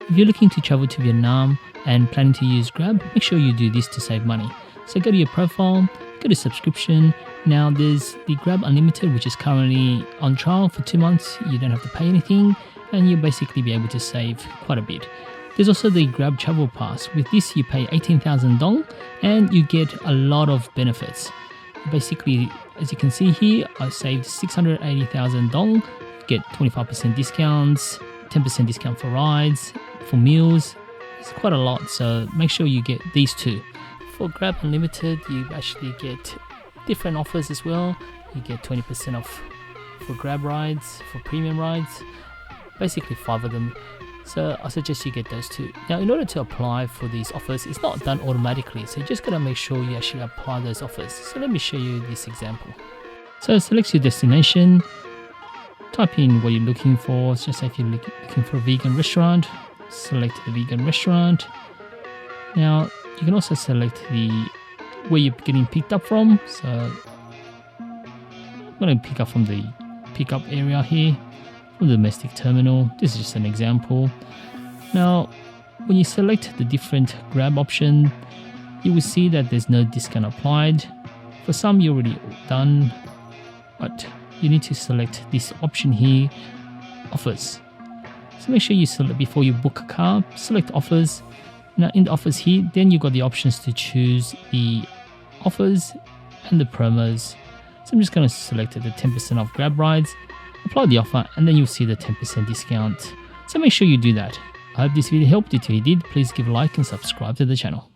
If you're looking to travel to Vietnam and planning to use Grab, make sure you do this to save money. So go to your profile, go to subscription. Now there's the Grab Unlimited, which is currently on trial for 2 months. You don't have to pay anything and you'll basically be able to save quite a bit. There's also the Grab Travel Pass. With this, you pay 18,000 dong and you get a lot of benefits. Basically, as you can see here, I saved 680,000 dong, get 25% discounts, 10% discount for rides, for meals. It's quite a lot, so make sure you get these two. For Grab Unlimited, you actually get different offers as well. You get 20% off for Grab rides, for premium rides, basically 5 of them. So I suggest you get those two. Now, in order to apply for these offers, it's not done automatically, so you just gotta make sure you actually apply those offers. So let me show you this example. So select your destination, type in what you're looking for. So just say if you're looking for a vegan restaurant, select the vegan restaurant. Now you can also select where you're getting picked up from. So I'm going to pick up from the pickup area here, from the domestic terminal. This is just an example. Now when you select the different Grab option, you will see that there's no discount applied. For some you're already done, but you need to select this option here, offers. So make sure you select before you book a car, select offers. Now in the offers here, then you've got the options to choose the offers and the promos. So I'm just going to select the 10% off Grab rides, apply the offer, and then you'll see the 10% discount. So make sure you do that. I hope this video helped. If you did, please give a like and subscribe to the channel.